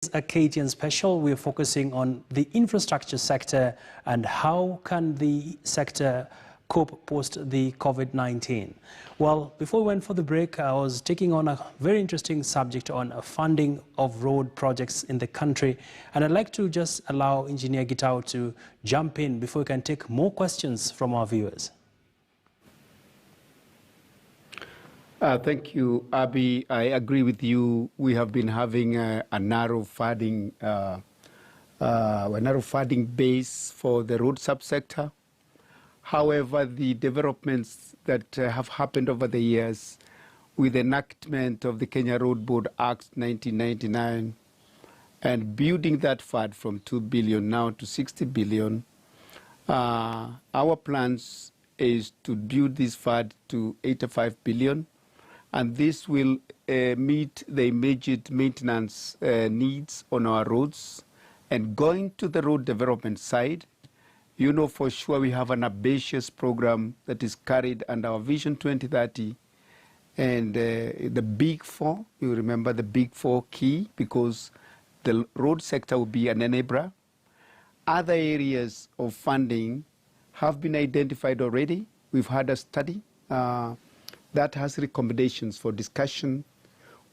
is a KTN special. We're focusing on the infrastructure sector and how can the sector cope post the COVID-19. Well, before we went for the break, I was taking on a very interesting subject on funding of road projects in the country. And I'd like to just allow Engineer Gitau to jump in before we can take more questions from our viewers. Thank you, Abby. I agree with you. We have been having a narrow funding base for the road subsector. However, the developments that have happened over the years with the enactment of the Kenya Road Board Act 1999 and building that fund from 2 billion now to 60 billion, our plans is to build this fund to 85 billion. And this will meet the immediate maintenance needs on our roads. And going to the road development side, you know for sure we have an ambitious program that is carried under our Vision 2030. And the Big Four, you remember the Big Four key, because the road sector will be an enabler. Other areas of funding have been identified already. We've had a study that has recommendations for discussion.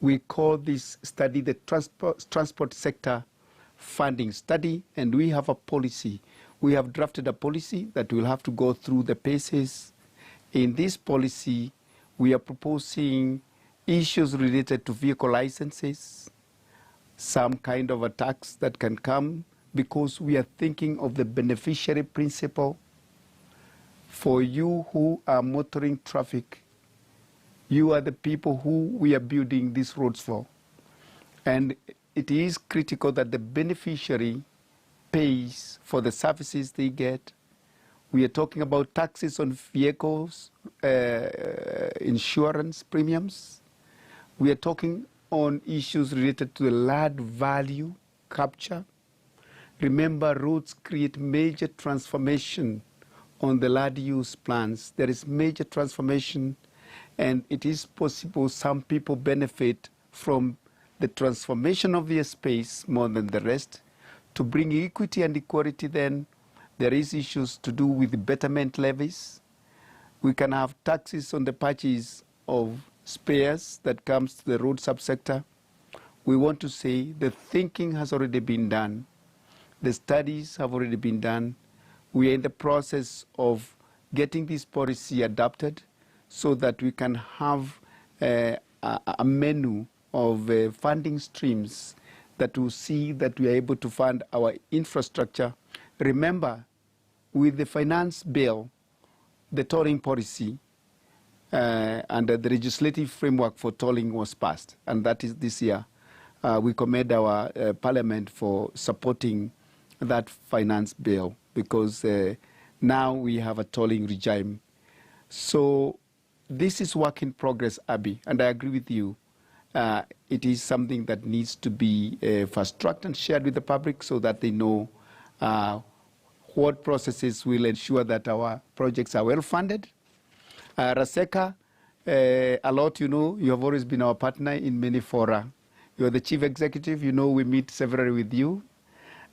We call this study the transport sector funding study, and we have a policy. We have drafted a policy that will have to go through the paces. In this policy, we are proposing issues related to vehicle licenses, some kind of a tax that can come, because we are thinking of the beneficiary principle. For you who are motoring traffic, you are the people who we are building these roads for. And it is critical that the beneficiary pays for the services they get. We are talking about taxes on vehicles, insurance premiums. We are talking on issues related to the land value capture. Remember, roads create major transformation on the land use plans. There is major transformation. And it is possible some people benefit from the transformation of their space more than the rest. To bring equity and equality, then there is issues to do with the betterment levies. We can have taxes on the purchase of spares that comes to the road subsector. We want to say the thinking has already been done. The studies have already been done. We are in the process of getting this policy adopted, so that we can have a menu of funding streams that will see that we are able to fund our infrastructure. Remember, with the finance bill, the tolling policy and the legislative framework for tolling was passed, and that is this year. We commend our Parliament for supporting that finance bill, because now we have a tolling regime. So this is work in progress, Abby, and I agree with you. It is something that needs to be fast-tracked and shared with the public so that they know what processes will ensure that our projects are well-funded. RACECA, Alot, you know, you have always been our partner in many fora. You are the chief executive. You know we meet severally with you.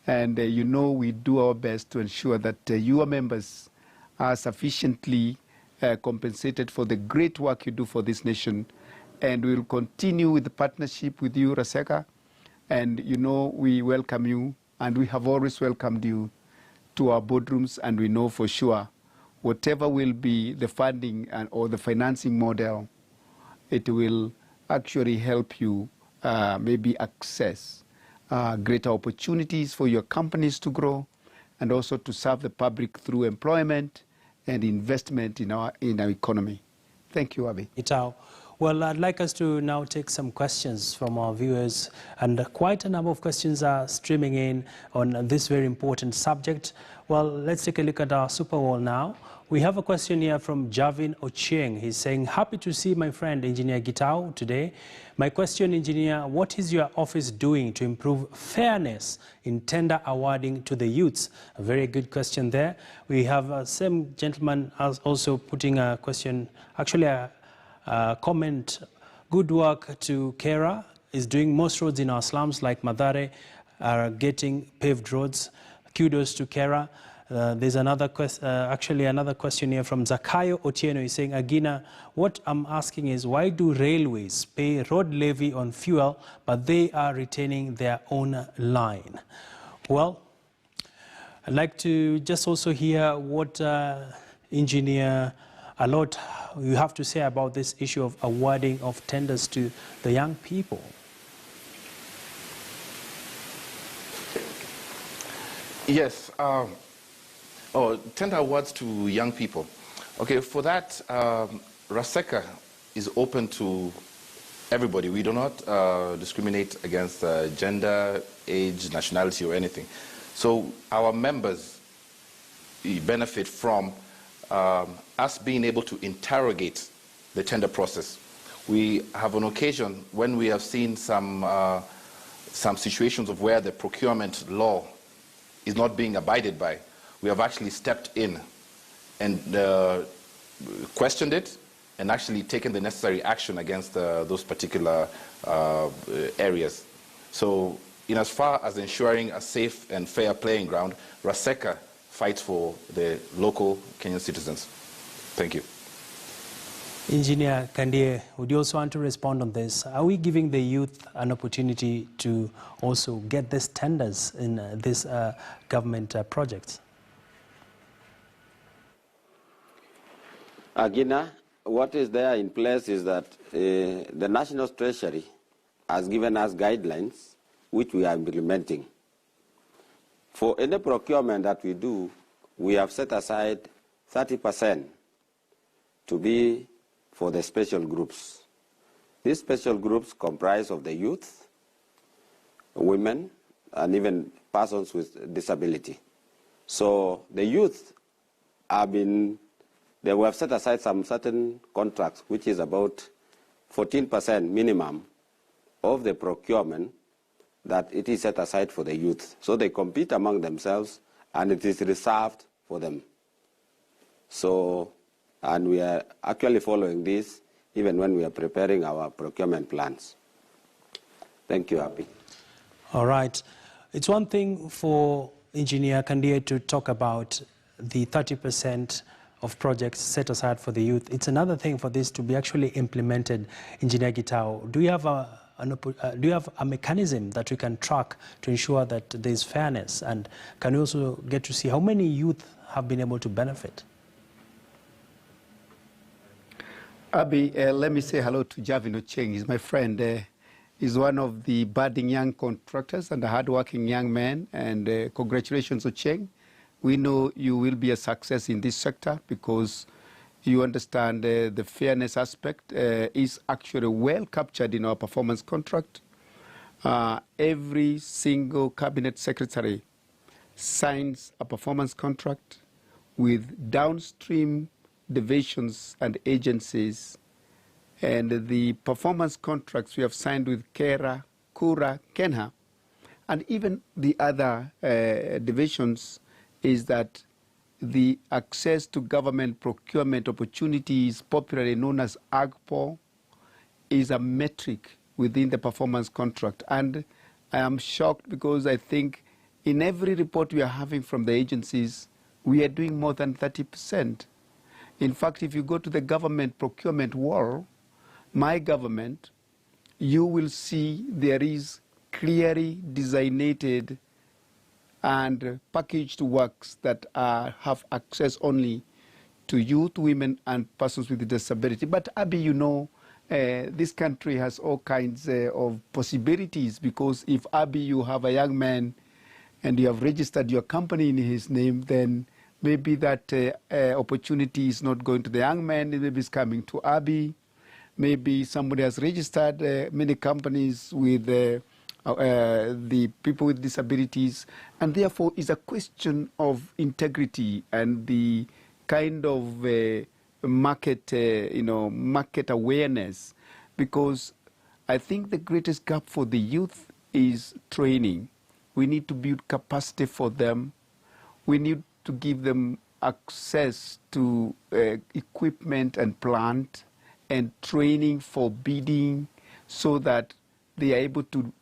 And you know we do our best to ensure that your members are sufficiently compensated for the great work you do for this nation. And we will continue with the partnership with you, RACECA. And you know we welcome you, and we have always welcomed you to our boardrooms, and we know for sure whatever will be the funding or the financing model, it will actually help you maybe access greater opportunities for your companies to grow, and also to serve the public through employment and investment in our economy. Thank you, Abby. Gitau. Well, I'd like us to now take some questions from our viewers, and quite a number of questions are streaming in on this very important subject. Well, let's take a look at our Super Wall now. We have a question here from Javin Ochieng. He's saying, happy to see my friend Engineer Gitau today. My question, Engineer, what is your office doing to improve fairness in tender awarding to the youths? A very good question there. We have same gentleman also putting a question, actually a comment. Good work to KeRRA. is doing most roads in our slums like Madare are getting paved roads. Kudos to KeRRA. There's another question here from Zakayo Otieno. He's saying, Agina, what I'm asking is, why do railways pay road levy on fuel, but they are retaining their own line? Well, I'd like to just also hear what Engineer Alot, you have to say about this issue of awarding of tenders to the young people. Yes. Tender awards to young people. Okay, for that, RACECA is open to everybody. We do not discriminate against gender, age, nationality, or anything. So our members benefit from us being able to interrogate the tender process. We have on occasion when we have seen some situations of where the procurement law is not being abided by, we have actually stepped in and questioned it and actually taken the necessary action against those particular areas. So in as far as ensuring a safe and fair playing ground, RACECA fights for the local Kenyan citizens. Thank you. Engineer Kandie, would you also want to respond on this? Are we giving the youth an opportunity to also get these tenders in these government projects? Agina, what is there in place is that the National Treasury has given us guidelines which we are implementing. For any procurement that we do, we have set aside 30% to be for the special groups. These special groups comprise of the youth, women, and even persons with disability. So the youth they have set aside some certain contracts, which is about 14% minimum of the procurement that it is set aside for the youth. So they compete among themselves, and it is reserved for them. So, and we are actually following this even when we are preparing our procurement plans. Thank you, Happy. All right. It's one thing for Engineer Kandie to talk about the 30% of projects set aside for the youth. It's another thing for this to be actually implemented. Engineer Gitau, do you have a mechanism that we can track to ensure that there is fairness? And can we also get to see how many youth have been able to benefit? Abi, let me say hello to Javin Ocheng. He's my friend. He's one of the budding young contractors and a hardworking young man. And congratulations, Ocheng. We know you will be a success in this sector because you understand the fairness aspect is actually well captured in our performance contract. Every single cabinet secretary signs a performance contract with downstream divisions and agencies. And the performance contracts we have signed with KeRRA, KURA, KENHA, and even the other divisions is that the access to government procurement opportunities, popularly known as AGPO, is a metric within the performance contract. And I am shocked because I think in every report we are having from the agencies, we are doing more than 30%. In fact, if you go to the government procurement wall, my government, you will see there is clearly designated and packaged works that have access only to youth, women, and persons with disability. But Abi, you know, this country has all kinds of possibilities because if Abi, you have a young man and you have registered your company in his name, then maybe that opportunity is not going to the young man, maybe it's coming to Abi. Maybe somebody has registered many companies with the people with disabilities, and therefore is a question of integrity and the kind of market awareness, because I think the greatest gap for the youth is training. We need to build capacity for them. We need to give them access to equipment and plant and training for bidding so that they are able to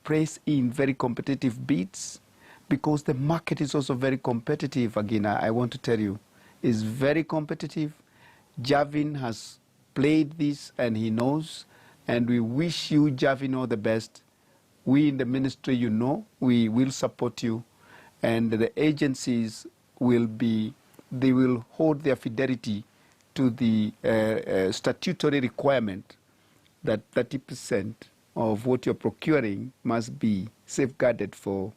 place in very competitive bids, because the market is also very competitive. Again, I want to tell you, it's very competitive. Javin has played this and he knows, and we wish you, Javin, all the best. We in the ministry, you know, we will support you, and the agencies will hold their fidelity to the statutory requirement that 30% of what you're procuring must be safeguarded for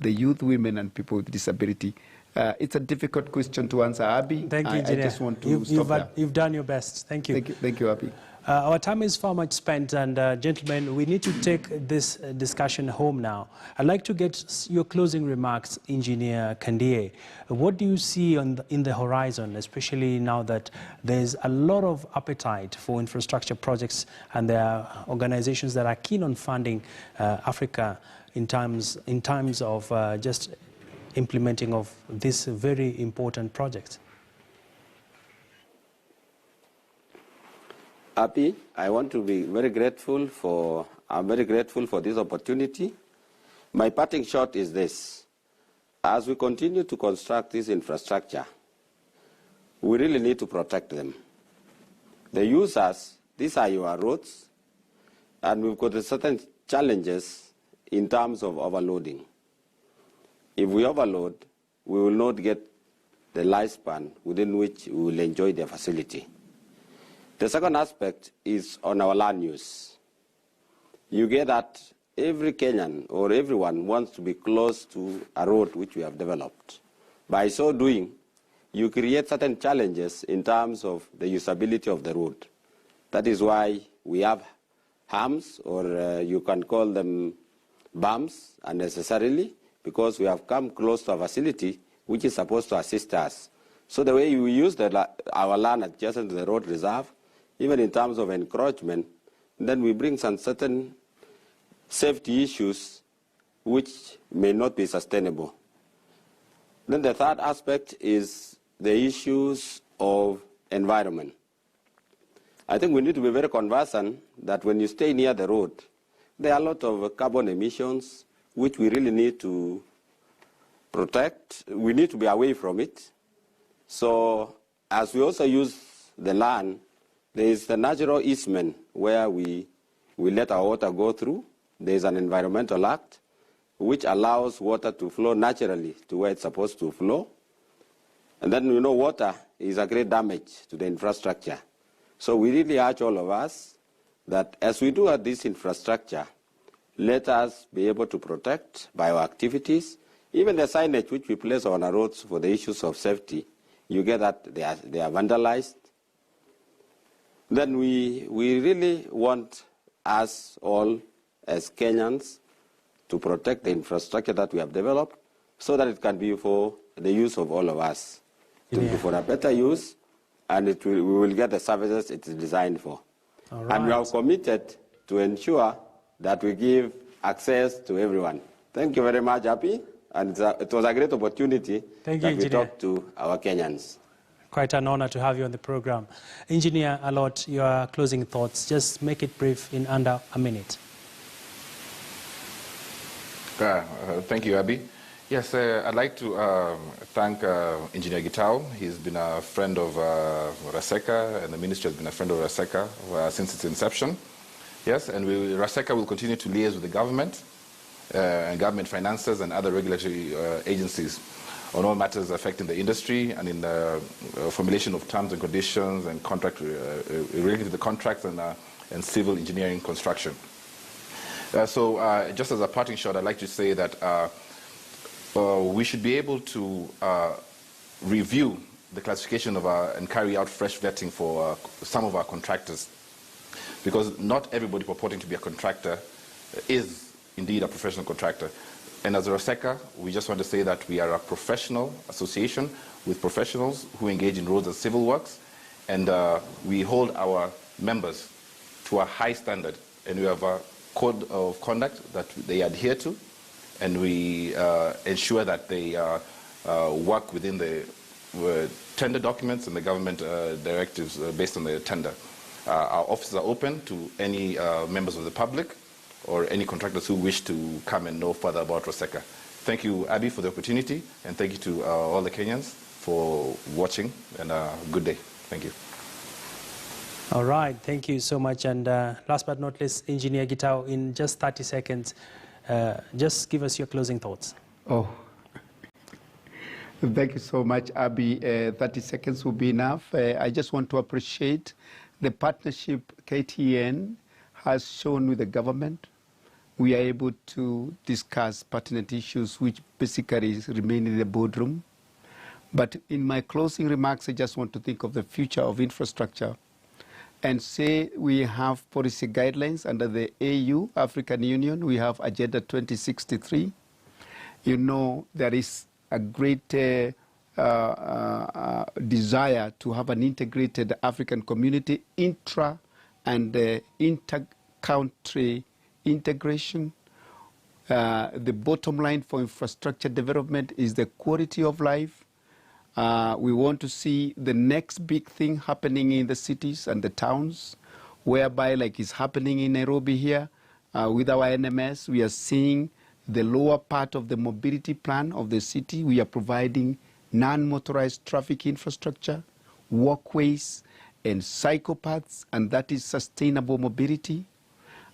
the youth, women, and people with disability. It's a difficult question to answer, Abby. Thank you, Engineer. I just want to stop there. You've done your best. Thank you. Thank you, Abby. Our time is far much spent, and gentlemen, we need to take this discussion home now. I'd like to get your closing remarks, Engineer Kandie. What do you see in the horizon, especially now that there's a lot of appetite for infrastructure projects, and there are organizations that are keen on funding Africa in times of just implementing of this very important project? Happy. I want to be very grateful for, I'm very grateful for this opportunity. My parting shot is this. As we continue to construct this infrastructure, we really need to protect them. The users, these are your roads, and we've got certain challenges in terms of overloading. If we overload, we will not get the lifespan within which we will enjoy the facility. The second aspect is on our land use. You get that every Kenyan or everyone wants to be close to a road which we have developed. By so doing, you create certain challenges in terms of the usability of the road. That is why we have humps, or you can call them bumps unnecessarily, because we have come close to a facility which is supposed to assist us. So the way we use our land adjacent to the road reserve, even in terms of encroachment, then we bring some certain safety issues which may not be sustainable. Then the third aspect is the issues of environment. I think we need to be very conversant that when you stay near the road, there are a lot of carbon emissions which we really need to protect. We need to be away from it. So as we also use the land, there is the natural easement where we let our water go through. There is an environmental act which allows water to flow naturally to where it's supposed to flow. And then, you know, water is a great damage to the infrastructure. So we really urge all of us that as we do this infrastructure, let us be able to protect by our activities. Even the signage which we place on our roads for the issues of safety, you get that they are vandalized. Then we really want us all as Kenyans to protect the infrastructure that we have developed so that it can be for the use of all of us, to be for a better use, and we will get the services it is designed for. Right. And we are committed to ensure that we give access to everyone. Thank you very much, Happy, and it was a great opportunity that we talk to our Kenyans. Quite an honor to have you on the program. Engineer Alot, your closing thoughts. Just make it brief in under a minute. Thank you, Abby. Yes, I'd like to thank Engineer Gitau. He's been a friend of RACECA, and the ministry has been a friend of RACECA since its inception. Yes, and RACECA will continue to liaise with the government and government finances and other regulatory agencies on all matters affecting the industry and in the formulation of terms and conditions and contract related to the contracts and civil engineering construction. So just as a parting shot, I'd like to say that we should be able to review the classification of and carry out fresh vetting for some of our contractors, because not everybody purporting to be a contractor is indeed a professional contractor. And as a RACECA, we just want to say that we are a professional association with professionals who engage in roads and civil works, and we hold our members to a high standard, and we have a code of conduct that they adhere to, and we ensure that they work within the tender documents and the government directives based on the tender. Our offices are open to any members of the public or any contractors who wish to come and know further about RACECA. Thank you, Abby, for the opportunity, and thank you to all the Kenyans for watching, and good day. Thank you. All right, thank you so much. And last but not least, Engineer Gitau, in just 30 seconds, just give us your closing thoughts. Oh, thank you so much, Abby. 30 seconds will be enough. I just want to appreciate the partnership KTN has shown with the government. We are able to discuss pertinent issues which basically remain in the boardroom. But in my closing remarks, I just want to think of the future of infrastructure and say we have policy guidelines under the AU, African Union. We have Agenda 2063. You know, there is a great desire to have an integrated African community, intra and inter-country integration. The bottom line for infrastructure development is the quality of life. We want to see the next big thing happening in the cities and the towns, whereby, like is happening in Nairobi here, with our NMS, we are seeing the lower part of the mobility plan of the city. We are providing non-motorized traffic infrastructure, walkways, and cyclepaths, and that is sustainable mobility.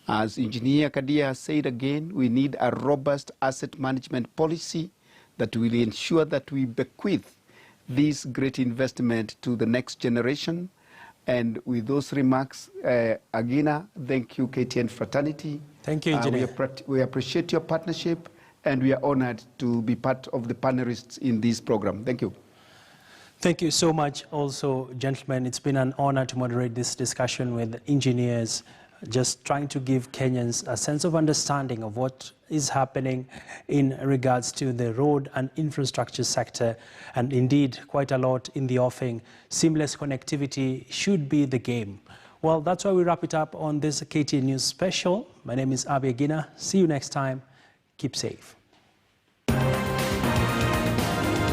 As Engineer Kandie has said again, we need a robust asset management policy that will ensure that we bequeath this great investment to the next generation. And with those remarks, again, thank you, KTN fraternity. Thank you, Engineer. We appreciate your partnership, and we are honored to be part of the panelists in this program. Thank you. Thank you so much also, gentlemen. It's been an honor to moderate this discussion with engineers, just trying to give Kenyans a sense of understanding of what is happening in regards to the road and infrastructure sector, and indeed quite a lot in the offing. Seamless connectivity should be the game. Well, that's why we wrap it up on this KTN News special. My name is Abby Agina. See you next time. Keep safe.